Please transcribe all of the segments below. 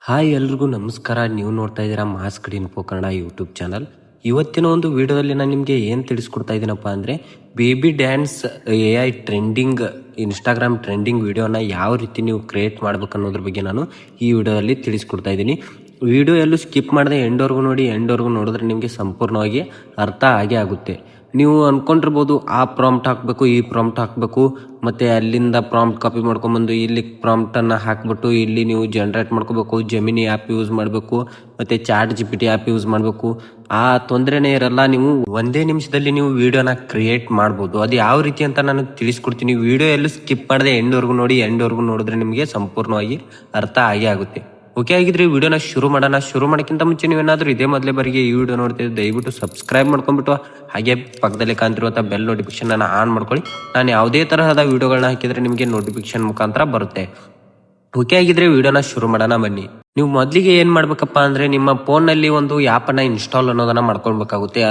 Hi ಎಲ್ರಿಗೂ ನಮಸ್ಕಾರ. ನೀವು ನೋಡ್ತಾ ಇದ್ದೀರಾ ಮಾಸ್ ಕಡೆ ಇನ್ಫೋ ಕನ್ನಡ ಯೂಟ್ಯೂಬ್ ಚಾನಲ್. ಇವತ್ತಿನ ಒಂದು ವಿಡಿಯೋದಲ್ಲಿ ನಾನು ನಿಮಗೆ ಏನು ತಿಳಿಸ್ಕೊಡ್ತಾ ಇದ್ದೀನಪ್ಪ ಅಂದರೆ, baby dance AI trending Instagram trending ವಿಡಿಯೋನ ಯಾವ ರೀತಿ ನೀವು ಕ್ರಿಯೇಟ್ ಮಾಡ್ಬೇಕು ಅನ್ನೋದ್ರ ಬಗ್ಗೆ ನಾನು ಈ ವಿಡಿಯೋದಲ್ಲಿ ತಿಳಿಸ್ಕೊಡ್ತಾ ಇದ್ದೀನಿ. ವಿಡಿಯೋ ಎಲ್ಲೂ ಸ್ಕಿಪ್ ಮಾಡದೆ ಎಂಡ್ವರೆಗೂ ನೋಡಿ. ಎಂಡ್ವರೆಗೂ ನೋಡಿದ್ರೆ ನಿಮಗೆ ಸಂಪೂರ್ಣವಾಗಿ ಅರ್ಥ ಆಗೇ ಆಗುತ್ತೆ. ನೀವು ಅಂದ್ಕೊಂಡಿರ್ಬೋದು ಆ ಪ್ರಾಂಪ್ಟ್ ಹಾಕಬೇಕು, ಈ ಪ್ರಾಂಪ್ಟ್ ಹಾಕಬೇಕು, ಮತ್ತು ಅಲ್ಲಿಂದ ಪ್ರಾಂಪ್ಟ್ ಕಾಪಿ ಮಾಡ್ಕೊಂಬಂದು ಇಲ್ಲಿ ಪ್ರಾಂಪ್ಟನ್ನು ಹಾಕಿಬಿಟ್ಟು ಇಲ್ಲಿ ನೀವು ಜನ್ರೇಟ್ ಮಾಡ್ಕೋಬೇಕು, ಜೆಮಿನಿ ಆ್ಯಪ್ ಯೂಸ್ ಮಾಡಬೇಕು, ಮತ್ತು ಚಾಟ್ GPT ಆ್ಯಪ್ ಯೂಸ್ ಮಾಡಬೇಕು. ಆ ತೊಂದರೆನೇ ಇರಲ್ಲ. ನೀವು ಒಂದೇ ನಿಮಿಷದಲ್ಲಿ ನೀವು ವಿಡಿಯೋನ ಕ್ರಿಯೇಟ್ ಮಾಡ್ಬೋದು. ಅದು ಯಾವ ರೀತಿ ಅಂತ ನಾನು ತಿಳಿಸ್ಕೊಡ್ತೀನಿ. ವಿಡಿಯೋ ಎಲ್ಲೂ ಸ್ಕಿಪ್ ಮಾಡದೆ ಎಂಡ್ವರೆಗೂ ನೋಡಿ. ಎಂಡ್ವರೆಗೂ ನೋಡಿದ್ರೆ ನಿಮಗೆ ಸಂಪೂರ್ಣವಾಗಿ ಅರ್ಥ ಆಗೇ ಆಗುತ್ತೆ. ಓಕೆ, ಆಗಿದ್ರೆ ಈ ವಿಡಿಯೋನ ಶುರು ಮಾಡೋಣ. ಶುರು ಮಾಡೋಕ್ಕಿಂತ ಮುಂಚೆ ನೀವೇನಾದರೂ ಇದೇ ಮೊದಲೇ ಬಾರಿಗೆ ಈ ವಿಡಿಯೋ ನೋಡ್ತಿದ್ರೆ ದಯವಿಟ್ಟು ಸಬ್ಸ್ಕ್ರೈಬ್ ಮಾಡ್ಕೊಂಡ್ಬಿಟ್ಟು ಹಾಗೆ ಪಕ್ಕದಲ್ಲಿ ಕಾಣ್ತಿರುವಂಥ ಬೆಲ್ ನೋಟಿಫಿಕೇಶನ್ ಆನ್ ಮಾಡ್ಕೊಳ್ಳಿ. ನಾನು ಯಾವುದೇ ತರಹದ ವಿಡಿಯೋಗಳನ್ನ ಹಾಕಿದ್ರೆ ನಿಮಗೆ ನೋಟಿಫಿಕೇಶನ್ ಮುಖಾಂತರ ಬರುತ್ತೆ. ಓಕೆ, ಆಗಿದ್ರೆ ವಿಡಿಯೋನ ಶುರು ಮಾಡೋಣ ಬನ್ನಿ. ನೀವು ಮೊದಲಿಗೆ ಏನು ಮಾಡ್ಬೇಕಪ್ಪ ಅಂದರೆ, ನಿಮ್ಮ ಫೋನ್ನಲ್ಲಿ ಒಂದು ಆ್ಯಪನ್ನು ಇನ್ಸ್ಟಾಲ್ ಅನ್ನೋದನ್ನು ಮಾಡ್ಕೊಳ್ಬೇಕಾಗುತ್ತೆ.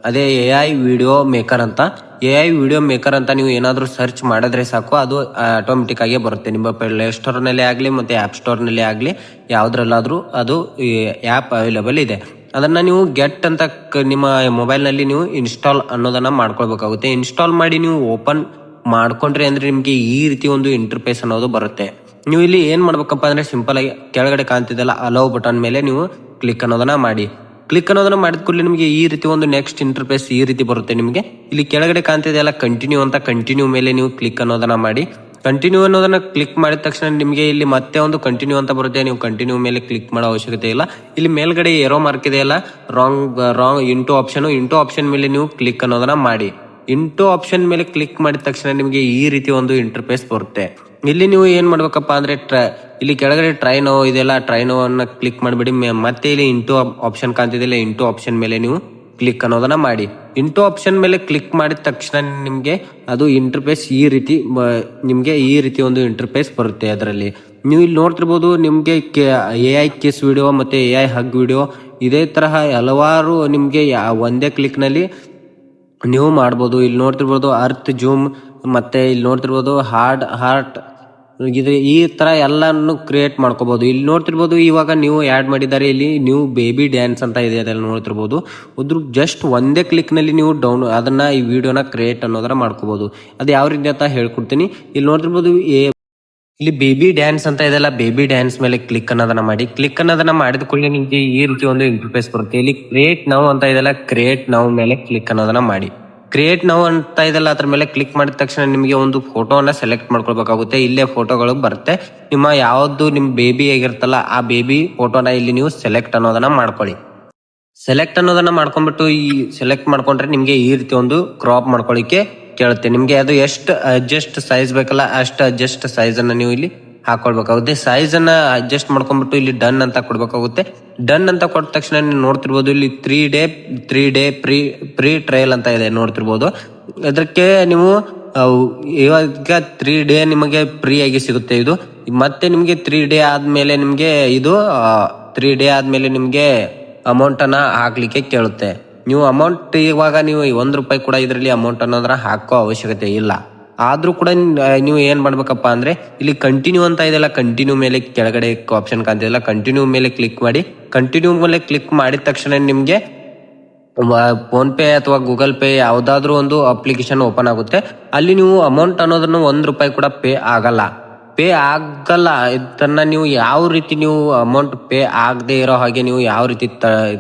ಅದೇ AI ವಿಡಿಯೋ ಮೇಕರ್ ಅಂತ. AI ವಿಡಿಯೋ ಮೇಕರ್ ಅಂತ ನೀವು ಏನಾದರೂ ಸರ್ಚ್ ಮಾಡಿದ್ರೆ ಸಾಕು, ಅದು ಆಟೋಮೆಟಿಕ್ ಆಗೇ ಬರುತ್ತೆ. ನಿಮ್ಮ ಪ್ಲೇ ಸ್ಟೋರ್ನಲ್ಲೇ ಆಗಲಿ ಮತ್ತು ಆ್ಯಪ್ ಸ್ಟೋರ್ನಲ್ಲೇ ಆಗಲಿ ಯಾವುದ್ರಲ್ಲಾದರೂ ಅದು ಆ್ಯಪ್ ಅವೈಲೇಬಲ್ ಇದೆ. ಅದನ್ನು ನೀವು ಗೆಟ್ ಅಂತ ನಿಮ್ಮ ಮೊಬೈಲ್ನಲ್ಲಿ ನೀವು ಇನ್ಸ್ಟಾಲ್ ಅನ್ನೋದನ್ನು ಮಾಡ್ಕೊಳ್ಬೇಕಾಗುತ್ತೆ. ಇನ್ಸ್ಟಾಲ್ ಮಾಡಿ ನೀವು ಓಪನ್ ಮಾಡ್ಕೊಂಡ್ರಿ ಅಂದರೆ ನಿಮಗೆ ಈ ರೀತಿ ಒಂದು ಇಂಟರ್ಫೇಸ್ ಅನ್ನೋದು ಬರುತ್ತೆ. ನೀವು ಇಲ್ಲಿ ಏನು ಮಾಡ್ಬೇಕಪ್ಪ ಅಂದರೆ, ಸಿಂಪಲ್ ಆಗಿ ಕೆಳಗಡೆ ಕಾಣ್ತಿದ್ದಲ್ಲ ಅಲೋ ಬಟನ್ ಮೇಲೆ ನೀವು ಕ್ಲಿಕ್ ಅನ್ನೋದನ್ನ ಮಾಡಿ. ಕ್ಲಿಕ್ ಅನ್ನೋದನ್ನ ಮಾಡಿದ ಕೂಡಲೇ ನಿಮಗೆ ಈ ರೀತಿ ಒಂದು ನೆಕ್ಸ್ಟ್ ಇಂಟರ್ಫೇಸ್ ಈ ರೀತಿ ಬರುತ್ತೆ. ನಿಮಗೆ ಇಲ್ಲಿ ಕೆಳಗಡೆ ಕಾಣ್ತಿದೆಯಲ್ಲ ಕಂಟಿನ್ಯೂ ಅಂತ, ಕಂಟಿನ್ಯೂ ಮೇಲೆ ನೀವು ಕ್ಲಿಕ್ ಅನ್ನೋದನ್ನ ಮಾಡಿ. ಕಂಟಿನ್ಯೂ ಅನ್ನೋದನ್ನ ಕ್ಲಿಕ್ ಮಾಡಿದ ತಕ್ಷಣ ನಿಮಗೆ ಇಲ್ಲಿ ಮತ್ತೆ ಒಂದು ಕಂಟಿನ್ಯೂ ಅಂತ ಬರುತ್ತೆ. ನೀವು ಕಂಟಿನ್ಯೂ ಮೇಲೆ ಕ್ಲಿಕ್ ಮಾಡೋ ಅವಶ್ಯಕತೆ ಇಲ್ಲ. ಇಲ್ಲಿ ಮೇಲ್ಗಡೆ ಏರೋ ಮಾರ್ಕ್ ಇದೆಯಲ್ಲ, ರಾಂಗ್ ಇಂಟು ಆಪ್ಷನ್ ಮೇಲೆ ನೀವು ಕ್ಲಿಕ್ ಅನ್ನೋದನ್ನ ಮಾಡಿ. ಇಂಟು ಆಪ್ಷನ್ ಮೇಲೆ ಕ್ಲಿಕ್ ಮಾಡಿದ ತಕ್ಷಣ ನಿಮಗೆ ಈ ರೀತಿ ಒಂದು ಇಂಟರ್ಫೇಸ್ ಬರುತ್ತೆ. ಇಲ್ಲಿ ನೀವು ಏನ್ ಮಾಡ್ಬೇಕಪ್ಪ ಅಂದ್ರೆ, ಇಲ್ಲಿ ಕೆಳಗಡೆ ಟ್ರೈ ನೋ ಇದೆಯಲ್ಲ, ಟ್ರೈ ನೋ ಅನ್ನ ಕ್ಲಿಕ್ ಮಾಡಿಬಿಡಿ. ಮತ್ತೆ ಇಲ್ಲಿ ಇಂಟು ಆಪ್ಷನ್ ಕಾಣ್ತಿದೆಯಲ್ಲ, ಇಂಟು ಆಪ್ಷನ್ ಮೇಲೆ ನೀವು ಕ್ಲಿಕ್ ಅನ್ನೋದನ್ನ ಮಾಡಿ. ಇಂಟು ಆಪ್ಷನ್ ಮೇಲೆ ಕ್ಲಿಕ್ ಮಾಡಿದ ತಕ್ಷಣ ನಿಮಗೆ ಅದು ಇಂಟರ್ಫೇಸ್ ನಿಮಗೆ ಈ ರೀತಿ ಒಂದು ಇಂಟರ್ಫೇಸ್ ಬರುತ್ತೆ. ಅದರಲ್ಲಿ ನೀವು ಇಲ್ಲಿ ನೋಡ್ತಿರ್ಬೋದು, ನಿಮಗೆ AI ಕಿಸ್ ವಿಡಿಯೋ ಮತ್ತೆ AI ಹಗ್ ವಿಡಿಯೋ ಇದೇ ತರಹ ಹಲವಾರು ನಿಮಗೆ ಒಂದೇ ಕ್ಲಿಕ್ ನಲ್ಲಿ ನೀವು ಮಾಡ್ಬೋದು. ಇಲ್ಲಿ ನೋಡ್ತಿರ್ಬೋದು ಅರ್ತ್ ಜೂಮ್, ಮತ್ತೆ ಇಲ್ಲಿ ನೋಡ್ತಿರ್ಬೋದು ಹಾರ್ಟ್ ಈ ತರ ಎಲ್ಲಾನು ಕ್ರಿಯೇಟ್ ಮಾಡ್ಕೋಬಹುದು. ಇಲ್ಲಿ ನೋಡ್ತಿರ್ಬೋದು ಇವಾಗ ನೀವು ಆ್ಯಡ್ ಮಾಡಿದ್ದಾರೆ. ಇಲ್ಲಿ ನೀವು ಬೇಬಿ ಡ್ಯಾನ್ಸ್ ಅಂತ ಇದೆ, ಅದೆಲ್ಲ ನೋಡ್ತಿರ್ಬೋದು. ಜಸ್ಟ್ ಒಂದೇ ಕ್ಲಿಕ್ ನಲ್ಲಿ ನೀವು ಅದನ್ನ ಈ ವಿಡಿಯೋನ ಕ್ರಿಯೇಟ್ ಅನ್ನೋದನ್ನ ಮಾಡ್ಕೋಬಹುದು. ಅದು ಯಾವ ರೀತಿ ಅಂತ ಹೇಳ್ಕೊಡ್ತೀನಿ. ಇಲ್ಲಿ ನೋಡ್ತಿರ್ಬೋದು ಇಲ್ಲಿ ಬೇಬಿ ಡ್ಯಾನ್ಸ್ ಅಂತ ಇದೆಲ್ಲ, ಬೇಬಿ ಡ್ಯಾನ್ಸ್ ಮೇಲೆ ಕ್ಲಿಕ್ ಅನ್ನೋದನ್ನ ಮಾಡಿ. ಕ್ಲಿಕ್ ಅನ್ನೋದನ್ನ ಮಾಡಿದ ಕೂಡಲೇ ನಿಮಗೆ ಈ ರೀತಿ ಒಂದು ಇಂಟರ್ಫೇಸ್ ಬರುತ್ತೆ. ಇಲ್ಲಿ ಕ್ರಿಯೇಟ್ ನೌ ಅಂತ ಇದೆಲ್ಲ, ಕ್ರಿಯೇಟ್ ನೌ ಮೇಲೆ ಕ್ಲಿಕ್ ಅನ್ನೋದನ್ನ ಮಾಡಿ. ಕ್ರಿಯೇಟ್ ನೌ ಅಂತ ಇದೆಲ್ಲ ಅದ್ರ ಮೇಲೆ ಕ್ಲಿಕ್ ಮಾಡಿದ ತಕ್ಷಣ ನಿಮಗೆ ಒಂದು ಫೋಟೋನ ಸೆಲೆಕ್ಟ್ ಮಾಡ್ಕೊಳ್ಬೇಕಾಗುತ್ತೆ. ಇಲ್ಲೇ ಫೋಟೋಗಳು ಬರುತ್ತೆ. ನಿಮ್ಮ ಯಾವ್ದು ನಿಮ್ ಬೇಬಿ ಆಗಿರ್ತಲ್ಲ ಆ ಬೇಬಿ ಫೋಟೋನ ಇಲ್ಲಿ ನೀವು ಸೆಲೆಕ್ಟ್ ಅನ್ನೋದನ್ನ ಮಾಡ್ಕೊಳ್ಳಿ. ಸೆಲೆಕ್ಟ್ ಅನ್ನೋದನ್ನ ಮಾಡ್ಕೊಂಡ್ಬಿಟ್ಟು ಈ ಸೆಲೆಕ್ಟ್ ಮಾಡ್ಕೊಂಡ್ರೆ ನಿಮ್ಗೆ ಈ ರೀತಿ ಒಂದು ಕ್ರಾಪ್ ಮಾಡ್ಕೊಳ್ಳಿಕ್ಕೆ ಕೇಳುತ್ತೆ. ನಿಮ್ಗೆ ಅದು ಎಷ್ಟು ಅಡ್ಜಸ್ಟ್ ಸೈಜ್ ಬೇಕಲ್ಲ ಅಷ್ಟು ಅಡ್ಜಸ್ಟ್ ಸೈಜ್ ಅನ್ನ ನೀವು ಇಲ್ಲಿ ಹಾಕೊಳ್ಬೇಕಾಗುತ್ತೆ. ಸೈಜ್ ಅನ್ನ ಅಡ್ಜಸ್ಟ್ ಮಾಡ್ಕೊಂಡ್ಬಿಟ್ಟು ಇಲ್ಲಿ ಡನ್ ಅಂತ ಕೊಡ್ಬೇಕಾಗುತ್ತೆ. ಡನ್ ಅಂತ ಕೊಟ್ಟ ತಕ್ಷಣ ನೀವು ನೋಡ್ತಿರ್ಬೋದು, ಇಲ್ಲಿ 3 ಡೇ ಪ್ರೀ ಟ್ರಯಲ್ ಅಂತ ಇದೆ ನೋಡ್ತಿರ್ಬೋದು. ಅದಕ್ಕೆ ನೀವು ಇವಾಗ 3 ಡೇ ನಿಮಗೆ ಫ್ರೀ ಆಗಿ ಸಿಗುತ್ತೆ ಇದು. ಮತ್ತೆ ನಿಮ್ಗೆ 3 ಡೇ ಆದ್ಮೇಲೆ ನಿಮ್ಗೆ ಅಮೌಂಟ್ ಅನ್ನ ಹಾಕ್ಲಿಕ್ಕೆ ಕೇಳುತ್ತೆ. ನೀವು ಅಮೌಂಟ್ ಇವಾಗ ನೀವು ₹1 ಕೂಡ ಇದರಲ್ಲಿ ಅಮೌಂಟ್ ಅನ್ನೋದ್ರ ಹಾಕೋ ಅವಶ್ಯಕತೆ ಇಲ್ಲ. ಆದ್ರೂ ಕೂಡ ನೀವು ಏನ್ ಮಾಡ್ಬೇಕಪ್ಪ ಅಂದ್ರೆ, ಇಲ್ಲಿ ಕಂಟಿನ್ಯೂ ಅಂತ ಇದೆಲ್ಲ, ಕಂಟಿನ್ಯೂ ಮೇಲೆ ಕೆಳಗಡೆ ಆಪ್ಷನ್ ಕಾಣ್ತಿದೆಯಲ್ಲ, ಕಂಟಿನ್ಯೂ ಮೇಲೆ ಕ್ಲಿಕ್ ಮಾಡಿ. ಕಂಟಿನ್ಯೂ ಮೇಲೆ ಕ್ಲಿಕ್ ಮಾಡಿದ ತಕ್ಷಣ ನಿಮ್ಗೆ ಫೋನ್ ಪೇ ಅಥವಾ ಗೂಗಲ್ ಪೇ ಯಾವ್ದಾದ್ರು ಒಂದು ಅಪ್ಲಿಕೇಶನ್ ಓಪನ್ ಆಗುತ್ತೆ. ಅಲ್ಲಿ ನೀವು ಅಮೌಂಟ್ ಅನ್ನೋದನ್ನು ₹1 ಕೂಡ ಪೇ ಆಗಲ್ಲ. ಇದನ್ನ ನೀವು ಯಾವ ರೀತಿ ನೀವು ಅಮೌಂಟ್ ಪೇ ಆಗದೆ ಇರೋ ಹಾಗೆ ನೀವು ಯಾವ ರೀತಿ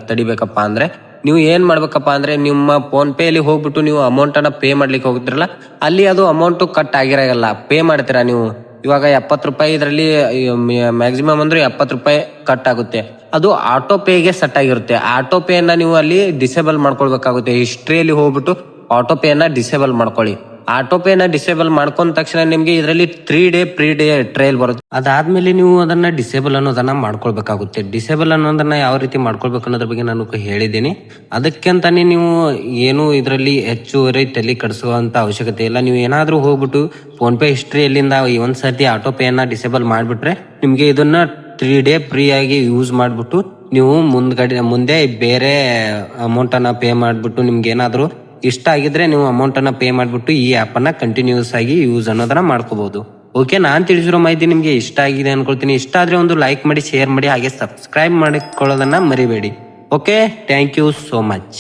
ತಡಿಬೇಕಪ್ಪ ಅಂದ್ರೆ, ನೀವು ಏನ್ ಮಾಡ್ಬೇಕಪ್ಪ ಅಂದ್ರೆ, ನಿಮ್ಮ ಫೋನ್ ಪೇ ಅಲ್ಲಿ ಹೋಗ್ಬಿಟ್ಟು ನೀವು ಅಮೌಂಟ್ ಅನ್ನ ಪೇ ಮಾಡ್ಲಿಕ್ಕೆ ಹೋಗ್ತಿರಲ್ಲ, ಅಲ್ಲಿ ಅದು ಅಮೌಂಟ್ ಕಟ್ ಆಗಿರಲ್ಲ. ಪೇ ಮಾಡ್ತೀರಾ ನೀವು ಇವಾಗ ₹70 ಇದರಲ್ಲಿ ಮ್ಯಾಕ್ಸಿಮಮ್ ಅಂದ್ರೆ ₹70 ಕಟ್ ಆಗುತ್ತೆ. ಅದು ಆಟೋ ಪೇಗೆ ಸೆಟ್ ಆಗಿರುತ್ತೆ. ಆಟೋ ಪೇ ಅನ್ನ ನೀವು ಅಲ್ಲಿ ಡಿಸೇಬಲ್ ಮಾಡ್ಕೊಳ್ಬೇಕಾಗುತ್ತೆ. ಹಿಸ್ಟ್ರಿಯಲ್ಲಿ ಹೋಗ್ಬಿಟ್ಟು ಆಟೋ ಪೇ ಅನ್ನ ಡಿಸೇಬಲ್ ಮಾಡ್ಕೊಳ್ಳಿ. ಆಟೋ ಪೇ ನ ಡಿಸೇಬಲ್ ಮಾಡ್ಕೊಂಡ ತಕ್ಷಣ ನಿಮ್ಗೆ ಇದರಲ್ಲಿ 3 ಡೇ ಫ್ರೀ ಟ್ರಯಲ್ ಬರುತ್ತೆ. ಅದಾದ್ಮೇಲೆ ನೀವು ಅದನ್ನ ಡಿಸೇಬಲ್ ಅನ್ನೋದನ್ನ ಮಾಡ್ಕೊಳ್ಬೇಕಾಗುತ್ತೆ. ಡಿಸೇಬಲ್ ಅನ್ನೋದನ್ನ ಯಾವ ರೀತಿ ಮಾಡ್ಕೊಳ್ಬೇಕು ಅನ್ನೋದ್ರ ಬಗ್ಗೆ ನಾನು ಹೇಳಿದ್ದೀನಿ. ಅದಕ್ಕೆಂತಾನೆ ನೀವು ಏನು ಇದರಲ್ಲಿ ಹೆಚ್ಚುವರಿ ತಲೆ ಕಡಿಸುವಂತ ಅವಶ್ಯಕತೆ ಇಲ್ಲ. ನೀವು ಏನಾದ್ರೂ ಹೋಗ್ಬಿಟ್ಟು ಫೋನ್ ಪೇ ಹಿಸ್ಟ್ರಿಯಲ್ಲಿಂದ ಒಂದ್ಸತಿ ಆಟೋ ಪೇ ಅನ್ನ ಡಿಸೇಬಲ್ ಮಾಡ್ಬಿಟ್ರೆ ನಿಮ್ಗೆ ಇದನ್ನ 3 ಡೇ ಫ್ರೀ ಆಗಿ ಯೂಸ್ ಮಾಡ್ಬಿಟ್ಟು ನೀವು ಮುಂದೆ ಬೇರೆ ಅಮೌಂಟ್ ಅನ್ನ ಪೇ ಮಾಡ್ಬಿಟ್ಟು ನಿಮ್ಗೆ ಏನಾದ್ರು ಇಷ್ಟ ಆಗಿದ್ರೆ ನೀವು ಅಮೌಂಟ್ ಅನ್ನ ಪೇ ಮಾಡ್ಬಿಟ್ಟು ಈ ಆಪ್ ಅನ್ನ ಕಂಟಿನ್ಯೂಸ್ ಆಗಿ ಯೂಸ್ ಅನ್ನೋದನ್ನ ಮಾಡ್ಕೋಬಹುದು. ಓಕೆ, ನಾನು ತಿಳಿಸಿರೋ ಮಾಹಿತಿ ನಿಮಗೆ ಇಷ್ಟ ಆಗಿದೆ ಅನ್ಕೊಳ್ತೀನಿ. ಇಷ್ಟ ಆದರೆ ಒಂದು ಲೈಕ್ ಮಾಡಿ, ಶೇರ್ ಮಾಡಿ, ಹಾಗೆ ಸಬ್ಸ್ಕ್ರೈಬ್ ಮಾಡಿಕೊಳ್ಳೋದನ್ನ ಮರಿಬೇಡಿ. Okay, thank you so much.